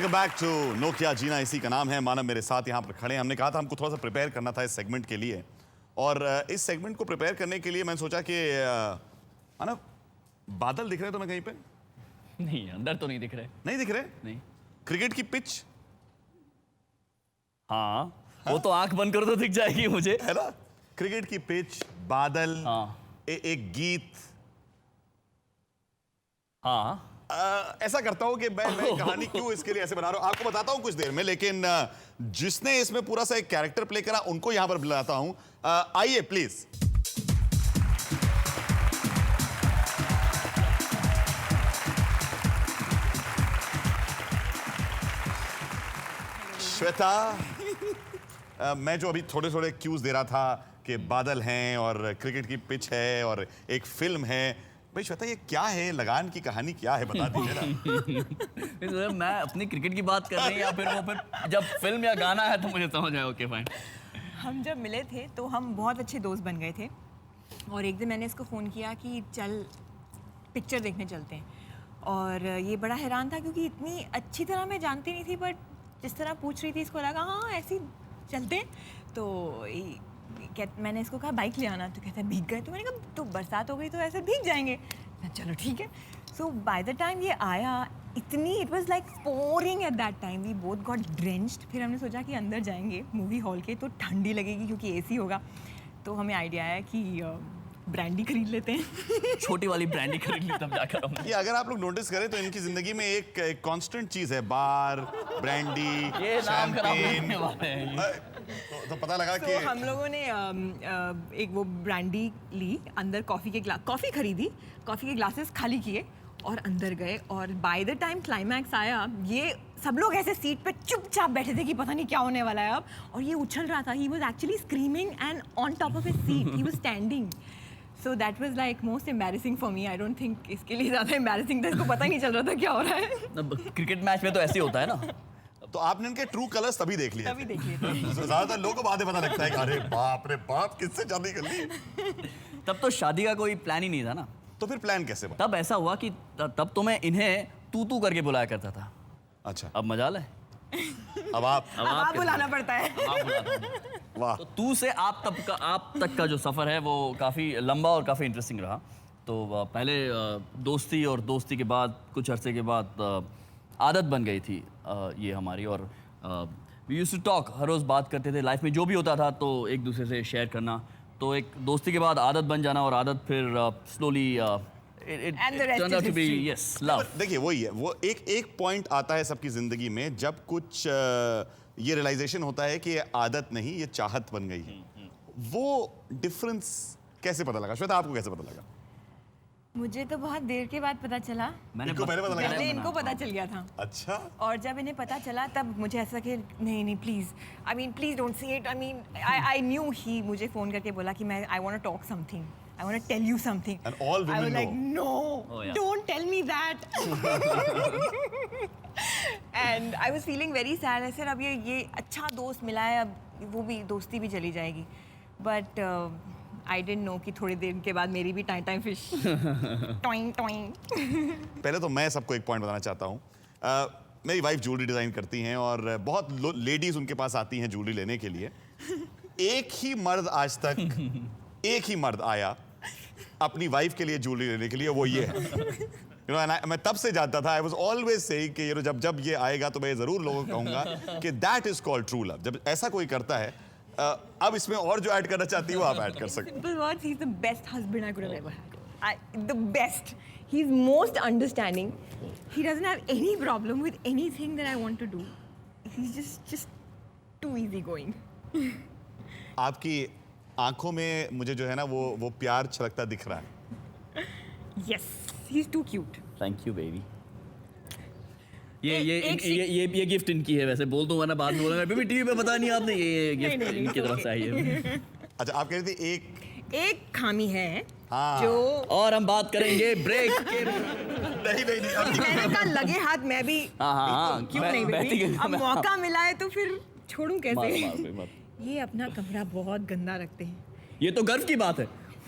Welcome back to Nokia जीना इसी का नाम है। मानव मेरे साथ यहाँ पर खड़े हैं। हमने कहा था हमको थोड़ा सा प्रिपेयर करना था इस सेगमेंट के लिए, और इस सेगमेंट को प्रिपेयर करने के लिए मैंने सोचा कि मानव बादल दिख रहे तुम्हें कहीं पे? नहीं, अंदर तो नहीं दिख रहे। नहीं दिख रहे? नहीं। क्रिकेट की पिच? हाँ, वो तो आंख बंद करो तो दिख जाएगी मुझे, है ना? क्रिकेट की पिच, बादल, हाँ। एक गीत। हाँ। ऐसा करता हूं कि मैं कहानी क्यों इसके लिए ऐसे बना रहा हूं आपको बताता हूं कुछ देर में, लेकिन जिसने इसमें पूरा सा एक कैरेक्टर प्ले करा उनको यहां पर बुलाता हूं। आइए प्लीज। श्वेता, मैं जो अभी थोड़े थोड़े क्यूज दे रहा था कि बादल हैं और क्रिकेट की पिच है और एक फिल्म है, भाई श्वेता ये क्या है, लगान की कहानी क्या है, बता दीजिए ना। मैं अपनी क्रिकेट की बात कर रही हूँ या फिर वो फिर जब फिल्म या गाना है तो मुझे समझ आया। Okay fine. हम जब मिले थे तो हम बहुत अच्छे दोस्त बन गए थे, और एक दिन मैंने इसको फ़ोन किया कि चल पिक्चर देखने चलते हैं, और ये बड़ा हैरान था क्योंकि इतनी अच्छी तरह मैं जानती नहीं थी, बट जिस तरह पूछ रही थी इसको लगा हाँ ऐसे ही चलते हैं। तो मैंने इसको कहा बाइक ले आना, तो कहता है भीग गए। तो मैंने कहा तो बरसात हो गई तो ऐसे भीग जाएंगे। चलो ठीक है। सो बाय द टाइम ये आया इतनी it was like pouring at that time, we both got drenched. फिर हमने सोचा कि अंदर जाएंगे मूवी हॉल के तो ठंडी लगेगी क्योंकि एसी होगा, तो हमें आइडिया आया कि ब्रांडी खरीद लेते हैं। छोटी वाली ब्रांडी खरीद ली तब जाकर हम। ये अगर आप लोग नोटिस करें तो इनकी जिंदगी में एक कांस्टेंट चीज है, बार, ब्रांडी, ये नाम खराब शैंपेन। करने वाले हैं ये। तो पता लगा कि हम लोगों ने एक वो ब्रांडी ली, अंदर कॉफ़ी खरीदी, कॉफ़ी के ग्लासेस खाली किए और अंदर गए। और बाय द टाइम क्लाइमैक्स आया, ये सब लोग ऐसे सीट पे चुपचाप बैठे थे कि पता नहीं क्या होने वाला है अब, और ये उछल रहा था। He was actually screaming and on top of his seat he was standing. So that was like most embarrassing for me. I don't think इसके लिए ज़्यादा एम्बैरेसिंग था, इसको पता ही नहीं चल रहा था क्या हो रहा है। अब क्रिकेट मैच में तो ऐसे ही होता है ना। तो आपने इनके ट्रू कलर्स तभी देख लिए? तभी देख लिए थे। ज्यादातर लोगों को बाद में पता लगता है कि अरे बाप रे बाप किससे शादी कर ली। तब तो शादी का कोई प्लान ही नहीं था ना। तो फिर प्लान कैसे बना? तब ऐसा हुआ कि तब तो मैं इन्हें तू करके बुलाया करता था। अच्छा, अब मजाल है। अब आप बुलाना पड़ता है। आप बुलाते। वाह। तो तू से आप तक का जो सफ़र है वो काफ़ी लंबा और काफ़ी इंटरेस्टिंग रहा। तो पहले दोस्ती, और दोस्ती के बाद कुछ अरसे के बाद आदत बन गई थी ये हमारी, और वी यूज्ड टू टॉक, हर रोज़ बात करते थे। लाइफ में जो भी होता था तो एक दूसरे से शेयर करना, तो एक दोस्ती के बाद आदत बन जाना, और आदत फिर स्लोली लव। देखिए वही है, वो एक पॉइंट आता है सबकी जिंदगी में जब कुछ ये रियलाइजेशन होता है कि ये आदत नहीं ये चाहत बन गई है। वो डिफरेंस कैसे पता लगा श्वेता, आपको कैसे पता लगा? मुझे तो बहुत देर के बाद पता चला। इनको पहले पता लगा? पहले इनको पता चल गया था। अच्छा। और जब इन्हें पता चला तब मुझे ऐसा कि नहीं please, I mean please don't say it. I mean I knew he मुझे फोन करके बोला कि मैं I want to talk something, I want to tell you something. And all women I was like, know. no, don't tell me that. And I was feeling very sad. I said अब ये अच्छा दोस्त मिला है, अब वो भी दोस्ती भी चली जाएगी। But I didn't know कि थोड़ी देर के बाद मेरी भी टाइम फिश टॉइंग टॉइंग। पहले तो मैं सबको एक पॉइंट बताना चाहता हूँ। मेरी वाइफ ज्वेलरी डिज़ाइन करती हैं और बहुत लेडीज़ उनके पास आती हैं ज्वेलरी लेने के लिए। एक ही मर्द आया अपनी वाइफ के लिए ज्वेलरी लेने के लिए, वो ये है। मैं तब से जानता था, आई वॉज ऑलवेज सेइंग कि जब ये आएगा तो मैं ज़रूर लोगों को कहूँगा कि that is called true love. जब ऐसा कोई करता है, अब इसमें और जो ऐड करना चाहती हो आप ऐड कर सकते हो। Simple words, he's the best husband I could have ever had. The best. He's most understanding. He doesn't have any problem with anything that I want to do. He's just too easygoing. आपकी आंखों में मुझे जो है ना वो प्यार छलकता दिख रहा है। Yes, he's too cute. Thank you baby. ये गिफ्ट इनकी है, वैसे बोल दूंगा ना बाद में बोलूंगा बेबी टीवी पे पता नहीं आपने, ये गिफ्ट इनकी तरफ से आई है। अच्छा, आप कह रही थी एक खामी है। हाँ। जो और हम बात करेंगे ब्रेक के। नहीं मैंने कहा लगे हाथ मैं भी। हाँ क्यों नहीं बेबी, अब मौका मिला है तो फिर छोड़ूं कैसे। ये अपना कमरा बहुत गंदा रखते हैं। ये तो गर्व की बात है।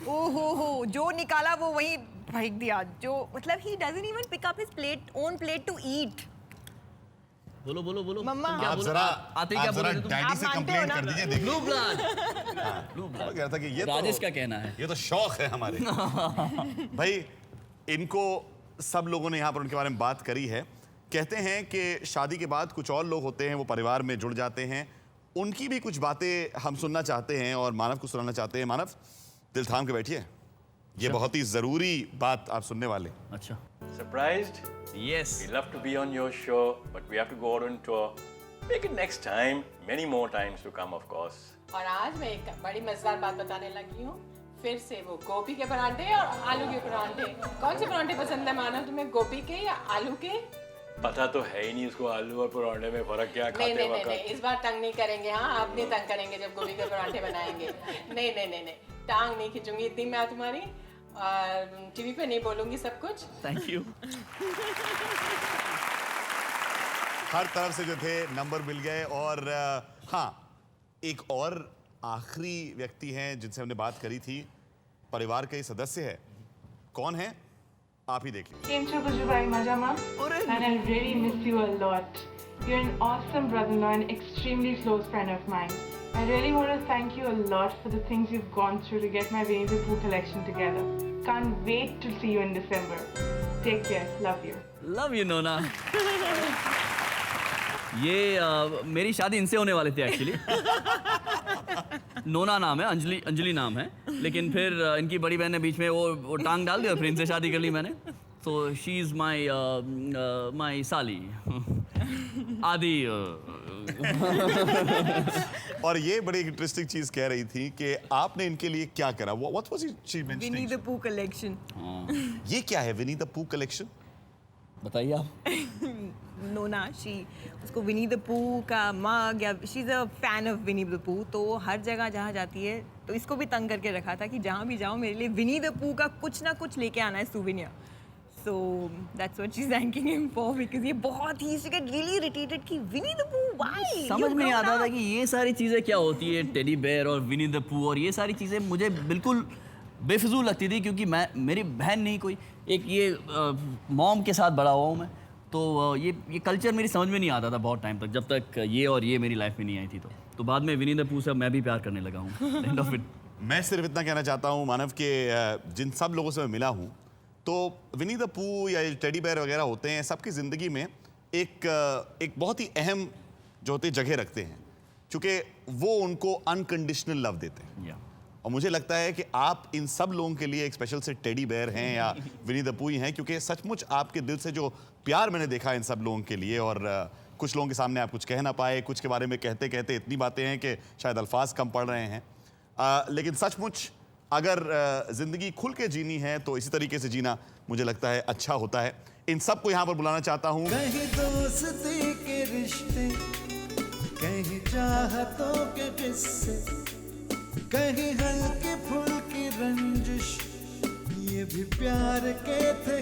ओहो, जो निकाला वो वही फेंक दिया। जो मतलब he doesn't even pick up his own plate to eat. बोलो बोलो बोलो मम्मा। तुम क्या आप बोलो? जरा आते ही क्या आप बोल जरा रहे थे तुम? डैडी आप से मानते हो कंप्लेंट ना? कर दीजिए, देखिए ब्लू ब्लड ब्लू मैं ब्लड कह रहा था कि ये राजेश तो का कहना है। ये तो शौक है हमारे भाई। इनको सब लोगों ने यहाँ पर उनके बारे में बात करी है। कहते हैं कि शादी के बाद कुछ और लोग होते हैं, वो परिवार में जुड़ जाते हैं। उनकी भी कुछ बातें हम सुनना चाहते हैं और मानव को सुनाना चाहते हैं। मानव, दिल थाम के बैठिए, ये बहुत ही जरूरी बात आप सुनने वाले। अच्छा Surprised? Yes We love to be on your show, but we have to go out on tour. Make it next time. Many more times to come, of course. और आज मैं एक बड़ी मजेदार बात बताने लगी हूँ। फिर से वो गोभी के परांठे और आलू के परांठे। कौन से परांठे पसंद है मानव तुम्हें, गोभी के या आलू के? पता तो है ही नहीं उसको आलू और पराठे में फर्क क्या नहीं खाते नहीं नहीं वक्त। नहीं, इस बार तंग नहीं करेंगे। हाँ आप नहीं तंग करेंगे जब गोभी के परांठे बनाएंगे। नहीं नहीं नहीं नहीं, टांग नहीं खींचूंगी इतनी मैं तुम्हारी, और टीवी पे नहीं बोलूंगी सब कुछ। Thank you. हर तरफ से जो थे नंबर मिल गए। और हाँ, एक और आखिरी व्यक्ति हैं जिनसे हमने बात करी थी, परिवार के ही सदस्य है। कौन है आप ही देख लीजिए। Came to Gujarat, Majama, and I really miss you a lot. You're an awesome brother-in-law and extremely close friend of mine. I really want to thank you a lot for the things you've gone through to get my Winnie the Pooh collection together. Can't wait to see you in December. Take care. Love you. Love you नोना। ये मेरी शादी इनसे होने वाली थी actually. नोना नाम है, अंजलि नाम है, लेकिन फिर इनकी बड़ी बहन ने बीच में वो टांग डाल दिया, फिर इनसे शादी कर ली मैंने। तो शी इज़ माई साली आदि। और ये बड़ी इंटरेस्टिंग चीज कह रही थी कि आपने इनके लिए क्या करा। What was she Winnie mentioning? The Pooh collection. ये क्या है विनी द पू कलेक्शन? बताइए आप। नोना शी उसको विनी द पू का मग, या she is a fan of Winnie the Pooh, तो हर जगह जहाँ जाती है तो इसको भी तंग करके रखा था कि जहाँ भी जाओ मेरे लिए विनी द पू का कुछ ना कुछ लेके आना है सूवेनियर। So that's what she is thanking him for, because ये बहुत ही गेट रियली इरिटेटेड कि विनी द पू व्हाई समझ में नहीं आता था कि ये सारी चीज़ें क्या होती है, टेडी बेयर और विनी द पू और ये सारी चीज़ें मुझे बिल्कुल बेफिजूल लगती थी, क्योंकि मेरी बहन नहीं कोई, एक ये मॉम के साथ बड़ा हुआ हूँ मैं, तो ये कल्चर मेरी समझ में नहीं आता था बहुत टाइम तक, जब तक ये मेरी लाइफ में नहीं आई थी। तो बाद में विनी द पू से मैं भी प्यार करने लगा हूँ। End of it. मैं सिर्फ इतना कहना चाहता हूँ मानव के जिन सब लोगों से मैं मिला हूँ, तो विनी द पू या टेडी बेयर वगैरह होते हैं, सबकी ज़िंदगी में एक बहुत ही अहम जो होती जगह रखते हैं, क्योंकि वो उनको अनकंडीशनल लव देते हैं। या और मुझे लगता है कि आप इन सब लोगों के लिए एक स्पेशल से टेडी बेयर हैं या विनी द पू ही हैं, क्योंकि सचमुच आपके दिल से जो प्यार मैंने देखा इन सब लोगों के लिए, और कुछ लोगों के सामने आप कुछ कह ना पाए, कुछ के बारे में कहते कहते इतनी बातें हैं कि शायद अल्फाज कम पड़ रहे हैं, लेकिन सचमुच अगर ज़िंदगी खुल के जीनी है तो इसी तरीके से जीना मुझे लगता है अच्छा होता है। इन सबको यहाँ पर बुलाना चाहता हूँ। कहीं दोस्ती के रिश्ते, कहीं चाहतों के किस्से, कहीं हल्की फुल्की रंजिश, ये भी प्यार के थे